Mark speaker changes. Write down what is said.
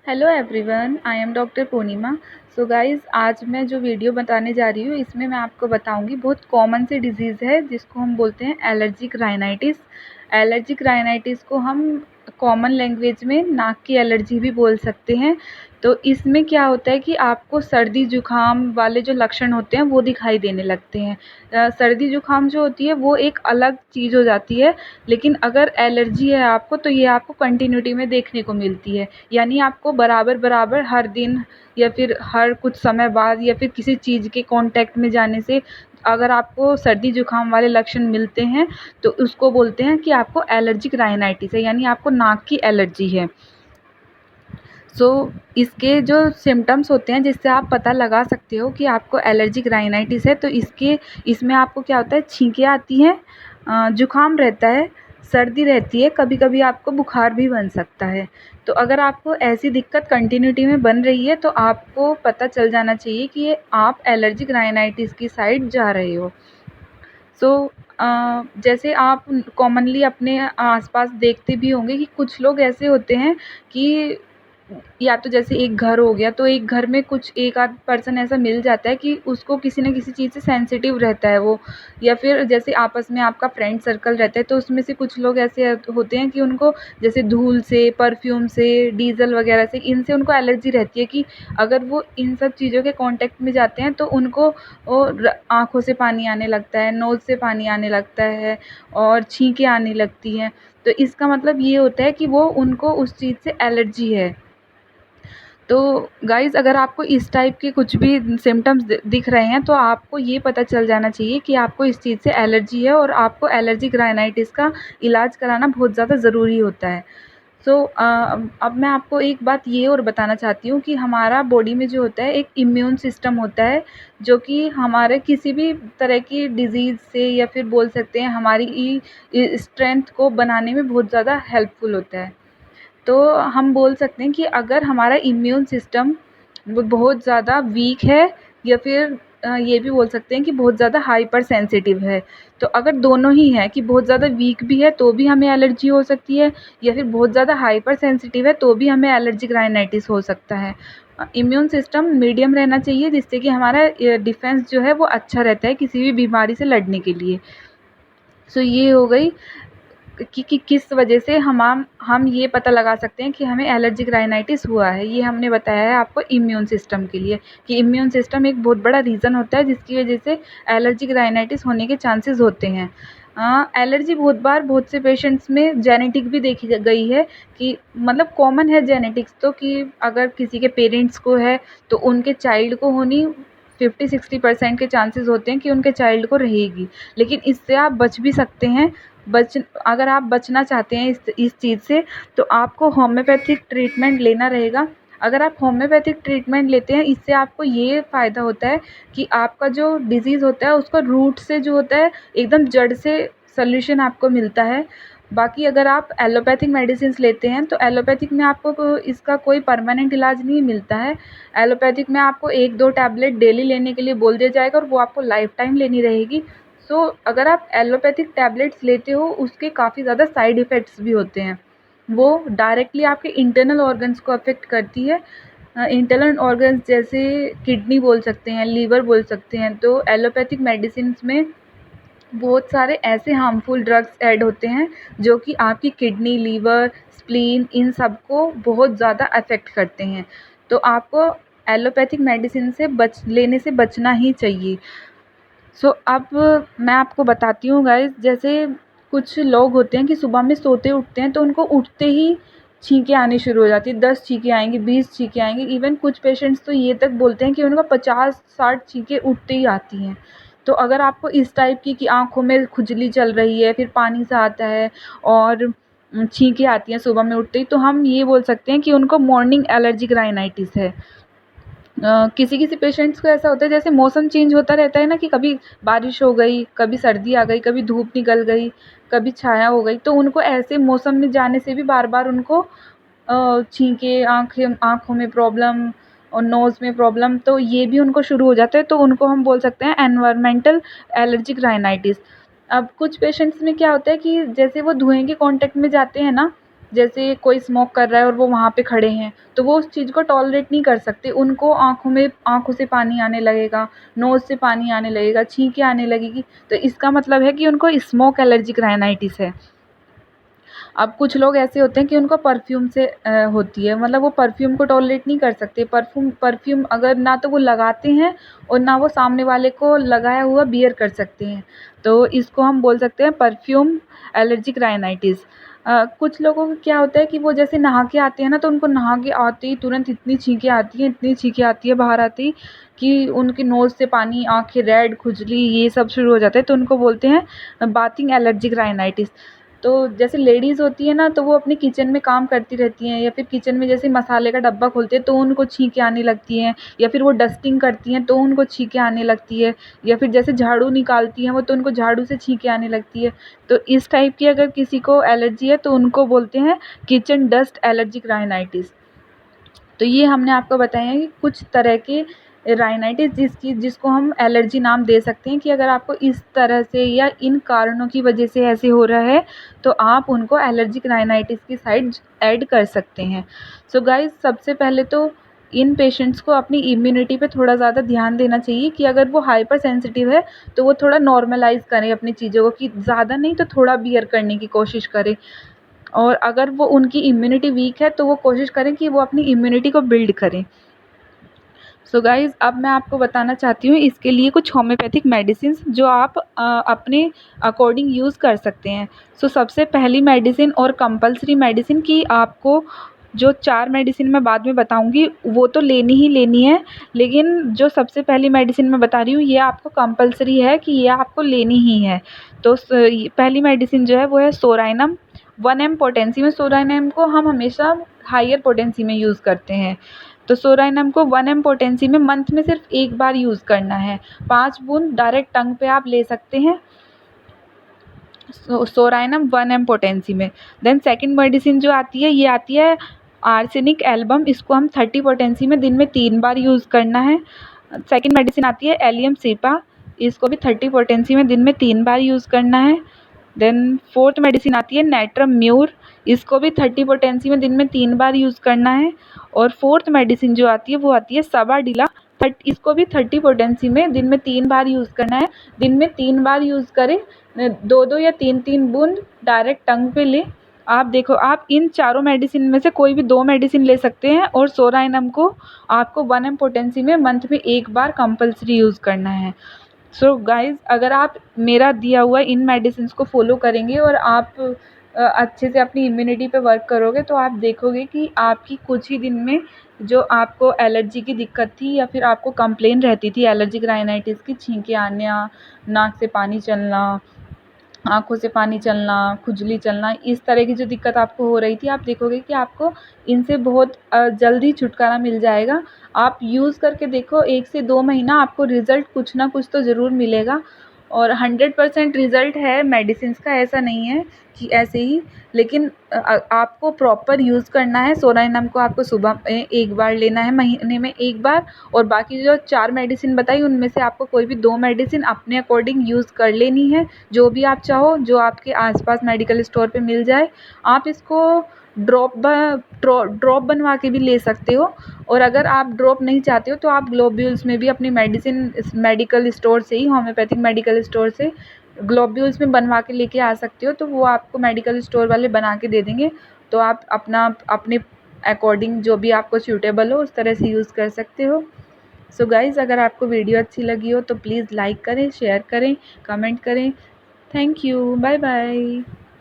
Speaker 1: Hello everyone, I am doctor Purnima. So guys, आज मैं जो वीडियो बताने जा रही हूँ इसमें मैं आपको बताऊँगी बहुत कॉमन सी डिज़ीज़ है जिसको हम बोलते हैं एलर्जिक राइनाइटिस। एलर्जिक राइनाइटिस को हम कॉमन लैंग्वेज में नाक की एलर्जी भी बोल सकते हैं। तो इसमें क्या होता है कि आपको सर्दी जुकाम वाले जो लक्षण होते हैं वो दिखाई देने लगते हैं। सर्दी जुकाम जो होती है वो एक अलग चीज़ हो जाती है, लेकिन अगर एलर्जी है आपको तो ये आपको कंटिन्यूटी में देखने को मिलती है। यानी आपको बराबर हर दिन या फिर हर कुछ समय बाद या फिर किसी चीज़ के कांटेक्ट में जाने से अगर आपको सर्दी जुकाम वाले लक्षण मिलते हैं तो उसको बोलते हैं कि आपको एलर्जिक राइनाइटिस है, यानी आपको नाक की एलर्जी है। इसके जो सिम्टम्स होते हैं जिससे आप पता लगा सकते हो कि आपको एलर्जिक राइनाइटिस है, तो इसमें आपको क्या होता है, छींकें आती हैं, जुकाम रहता है, सर्दी रहती है, कभी कभी आपको बुखार भी बन सकता है। तो अगर आपको ऐसी दिक्कत कंटिन्यूटी में बन रही है तो आपको पता चल जाना चाहिए कि ये आप एलर्जिक राइनाइटिस की साइड जा रहे हो। जैसे आप कॉमनली अपने आसपास देखते भी होंगे कि कुछ लोग ऐसे होते हैं कि या तो जैसे एक घर हो गया तो एक घर में कुछ एक आध पर्सन ऐसा मिल जाता है कि उसको किसी न किसी चीज़ से सेंसिटिव रहता है वो, या फिर जैसे आपस में आपका फ्रेंड सर्कल रहता है तो उसमें से कुछ लोग ऐसे होते हैं कि उनको जैसे धूल से, परफ्यूम से, डीजल वगैरह से, इनसे उनको एलर्जी रहती है कि अगर वो इन सब चीज़ों के कांटेक्ट में जाते हैं तो उनको आँखों से पानी आने लगता है, नोज़ से पानी आने लगता है और छींकें आने लगती हैं। तो इसका मतलब ये होता है कि वो उनको उस चीज़ से एलर्जी है। तो गाइज़, अगर आपको इस टाइप के कुछ भी सिम्टम्स दिख रहे हैं तो आपको ये पता चल जाना चाहिए कि आपको इस चीज़ से एलर्जी है और आपको एलर्जिक राइनाइटिस का इलाज कराना बहुत ज़्यादा ज़रूरी होता है। अब मैं आपको एक बात ये और बताना चाहती हूँ कि हमारा बॉडी में जो होता है एक इम्यून सिस्टम होता है, जो कि हमारे किसी भी तरह की डिज़ीज़ से या फिर बोल सकते हैं हमारी स्ट्रेंथ को बनाने में बहुत ज़्यादा हेल्पफुल होता है। तो हम बोल सकते हैं कि अगर हमारा इम्यून सिस्टम वो बहुत ज़्यादा वीक है या फिर ये भी बोल सकते हैं कि बहुत ज़्यादा हाइपर सेंसिटिव है। तो अगर दोनों ही हैं कि बहुत ज़्यादा वीक भी है तो भी हमें एलर्जी हो सकती है, या फिर बहुत ज़्यादा हाइपर सेंसिटिव है तो भी हमें एलर्जिक राइनाइटिस हो सकता है। इम्यून सिस्टम मीडियम रहना चाहिए जिससे कि हमारा डिफेंस जो है वो अच्छा रहता है किसी भी बीमारी से लड़ने के लिए। ये हो गई कि किस वजह से हम ये पता लगा सकते हैं कि हमें एलर्जिक राइनाइटिस हुआ है। ये हमने बताया है आपको इम्यून सिस्टम के लिए, कि इम्यून सिस्टम एक बहुत बड़ा रीज़न होता है जिसकी वजह से एलर्जिक राइनाइटिस होने के चांसेस होते हैं। एलर्जी बहुत बार बहुत से पेशेंट्स में जेनेटिक भी देखी गई है, कि मतलब कॉमन है जेनेटिक्स तो, कि अगर किसी के पेरेंट्स को है तो उनके चाइल्ड को होनी 50-60% के चांसेस होते हैं कि उनके चाइल्ड को रहेगी। लेकिन इससे आप बच भी सकते हैं। अगर आप बचना चाहते हैं इस चीज़ से तो आपको होम्योपैथिक ट्रीटमेंट लेना रहेगा। अगर आप होम्योपैथिक ट्रीटमेंट लेते हैं इससे आपको ये फ़ायदा होता है कि आपका जो डिज़ीज़ होता है उसका रूट से जो होता है एकदम जड़ से सॉल्यूशन आपको मिलता है। बाकी अगर आप एलोपैथिक मेडिसिन्स लेते हैं तो एलोपैथिक में आपको इसका कोई परमानेंट इलाज नहीं मिलता है। एलोपैथिक में आपको 1-2 टैबलेट डेली लेने के लिए बोल दिया जाएगा और वो आपको लाइफ़ टाइम लेनी रहेगी। अगर आप एलोपैथिक टैबलेट्स लेते हो उसके काफ़ी ज़्यादा साइड इफ़ेक्ट्स भी होते हैं। वो डायरेक्टली आपके इंटरनल ऑर्गन्स को अफ़ेक्ट करती है। इंटरनल ऑर्गन्स जैसे किडनी बोल सकते हैं, लीवर बोल सकते हैं। तो एलोपैथिक मेडिसिन्स में बहुत सारे ऐसे हार्मफुल ड्रग्स ऐड होते हैं जो कि आपकी किडनी, लीवर, स्प्लीन, इन सब को बहुत ज़्यादा अफ़ेक्ट करते हैं। तो आपको एलोपैथिक मेडिसिन से लेने से बचना ही चाहिए। अब मैं आपको बताती हूँ गाइज़, जैसे कुछ लोग होते हैं कि सुबह में सोते उठते हैं तो उनको उठते ही छींकें आनी शुरू हो जाती है। 10 छींकें आएँगी, 20 छींकें आएँगी। इवन कुछ पेशेंट्स तो ये तक बोलते हैं कि उनको 50-60 छींकें उठते ही आती हैं। तो अगर आपको इस टाइप की कि आँखों में खुजली चल रही है, फिर पानी सा आता है और छींकें आती हैं सुबह में उठते ही, तो हम ये बोल सकते हैं कि उनको मॉर्निंग एलर्जिक राइनाइटिस है। किसी-किसी पेशेंट्स को ऐसा होता है जैसे मौसम चेंज होता रहता है ना, कि कभी बारिश हो गई, कभी सर्दी आ गई, कभी धूप निकल गई, कभी छाया हो गई, तो उनको ऐसे मौसम में जाने से भी बार-बार उनको छींकें, आँखों में प्रॉब्लम और नोज़ में प्रॉब्लम, तो ये भी उनको शुरू हो जाता है, तो उनको हम बोल सकते हैं एनवायरमेंटल एलर्जिक राइनाइटिस। अब कुछ पेशेंट्स में क्या होता है कि जैसे वो धुएँ के कॉन्टैक्ट में जाते हैं ना, जैसे कोई स्मोक कर रहा है और वो वहाँ पे खड़े हैं, तो वो उस चीज़ को टॉलरेट नहीं कर सकते, उनको आँखों से पानी आने लगेगा, नोज़ से पानी आने लगेगा, छींकें आने लगेगी, तो इसका मतलब है कि उनको स्मोक एलर्जिक राइनाइटिस है। अब कुछ लोग ऐसे होते हैं कि उनको परफ्यूम से होती है, मतलब वो परफ्यूम को टॉलरेट नहीं कर सकते। परफ्यूम अगर ना तो वो लगाते हैं और ना वो सामने वाले को लगाया हुआ बियर कर सकते हैं, तो इसको हम बोल सकते हैं परफ्यूम एलर्जिक राइनाइटिस। कुछ लोगों को क्या होता है कि वो जैसे नहा के आते हैं ना, तो उनको नहा के आते ही तुरंत इतनी छींकें आती हैं, इतनी छींकें आती है बाहर आते ही कि उनकी नोज़ से पानी, आँखें रेड, खुजली ये सब शुरू हो जाता है, तो उनको बोलते हैं बाथिंग एलर्जिक राइनाइटिस। तो जैसे लेडीज़ होती है ना, तो वो अपने किचन में काम करती रहती हैं, या फिर किचन में जैसे मसाले का डब्बा खोलते हैं तो उनको छींकें आने लगती हैं, या फिर वो डस्टिंग करती हैं तो उनको छींकें आने लगती है, या फिर जैसे झाड़ू निकालती हैं वो, तो उनको झाड़ू से छींकें आने लगती है। तो इस टाइप की अगर किसी को एलर्जी है तो उनको बोलते हैं किचन डस्ट एलर्जिक राइनाइटिस। तो ये हमने आपको बताया है कि कुछ तरह के राइनाइटिस जिसको हम एलर्जी नाम दे सकते हैं, कि अगर आपको इस तरह से या इन कारणों की वजह से ऐसे हो रहा है तो आप उनको एलर्जिक राइनाइटिस की साइड ऐड कर सकते हैं। सो गाइस, सबसे पहले तो इन पेशेंट्स को अपनी इम्यूनिटी पे थोड़ा ज़्यादा ध्यान देना चाहिए, कि अगर वो हाइपर सेंसिटिव है तो वो थोड़ा नॉर्मलाइज़ करें अपनी चीज़ों को, कि ज़्यादा नहीं तो थोड़ा बियर करने की कोशिश करें। और अगर वो उनकी इम्यूनिटी वीक है तो वो कोशिश करें कि वो अपनी इम्यूनिटी को बिल्ड करें। सो गाइज़, अब मैं आपको बताना चाहती हूँ इसके लिए कुछ होम्योपैथिक मेडिसिन्स जो आप अपने अकॉर्डिंग यूज़ कर सकते हैं। सो सबसे पहली मेडिसिन और कंपल्सरी मेडिसिन की आपको जो 4 मेडिसिन मैं बाद में बताऊँगी वो तो लेनी ही लेनी है, लेकिन जो सबसे पहली मेडिसिन मैं बता रही हूँ ये आपको कंपल्सरी है कि ये आपको लेनी ही है। तो पहली मेडिसिन जो है वो है सोराइनम 1 एम पोटेंसी में। सोराइनम को हम हमेशा हायर पोटेंसी में यूज़ करते हैं। तो सोराइनम को 1 एम पोटेंसी में मंथ में सिर्फ एक बार यूज़ करना है। 5 बूंद डायरेक्ट टंग पे आप ले सकते हैं सोराइनम 1 एम पोटेंसी में। देन सेकंड मेडिसिन जो आती है ये आती है आर्सेनिक एल्बम। इसको हम 30 पोटेंसी में दिन में 3 बार यूज़ करना है। सेकंड मेडिसिन आती है एलियम सीपा। इसको भी 30 पोटेंसी में दिन में 3 बार यूज़ करना है। देन फोर्थ मेडिसिन आती है नेट्रम म्यूर। इसको भी 30 पोटेंसी में दिन में 3 बार यूज़ करना है। और फोर्थ मेडिसिन जो आती है वो आती है सबाडीला। इसको भी 30 पोटेंसी में दिन में 3 बार यूज़ करना है। दिन में 3 बार यूज़ करें, 2-2 या 3-3 बूंद डायरेक्ट टंग पे लें। आप देखो, आप इन चारों मेडिसिन में से कोई भी 2 मेडिसिन ले सकते हैं, और सोराइनम को आपको 1 एम पोटेंसी में मंथ में एक बार कंपल्सरी यूज़ करना है। सो गाइज़, अगर आप मेरा दिया हुआ इन मेडिसिन्स को फॉलो करेंगे और आप अच्छे से अपनी इम्यूनिटी पे वर्क करोगे, तो आप देखोगे कि आपकी कुछ ही दिन में जो आपको एलर्जी की दिक्कत थी या फिर आपको कंप्लेन रहती थी एलर्जिक राइनाइटिस की, छींकें आना, नाक से पानी चलना, आँखों से पानी चलना, खुजली चलना, इस तरह की जो दिक्कत आपको हो रही थी, आप देखोगे कि आपको इनसे बहुत जल्दी छुटकारा मिल जाएगा। आप यूज़ करके देखो, 1 से 2 महीना आपको रिज़ल्ट कुछ ना कुछ तो ज़रूर मिलेगा। और 100% रिज़ल्ट है मेडिसिन्स का, ऐसा नहीं है कि ऐसे ही। लेकिन आपको प्रॉपर यूज़ करना है। सोराइनम को आपको सुबह में 1 बार लेना है, महीने में 1 बार, और बाकी जो 4 मेडिसिन बताई उनमें से आपको कोई भी 2 मेडिसिन अपने अकॉर्डिंग यूज़ कर लेनी है, जो भी आप चाहो, जो आपके आस-पास मेडिकल स्टोर पे मिल जाए। आप इसको ड्रॉप बनवा के भी ले सकते हो, और अगर आप ड्रॉप नहीं चाहते हो तो आप ग्लोब्यूल्स में भी अपनी मेडिसिन इस मेडिकल स्टोर से ही, होम्योपैथिक मेडिकल स्टोर से ग्लोब्यूल्स में बनवा के लेके आ सकते हो, तो वो आपको मेडिकल स्टोर वाले बना के दे देंगे। तो आप अपने अकॉर्डिंग जो भी आपको सूटेबल हो उस तरह से यूज़ कर सकते हो। सो गाइज़, अगर आपको वीडियो अच्छी लगी हो तो प्लीज़ लाइक करें, शेयर करें, कमेंट करें। Thank you, bye bye.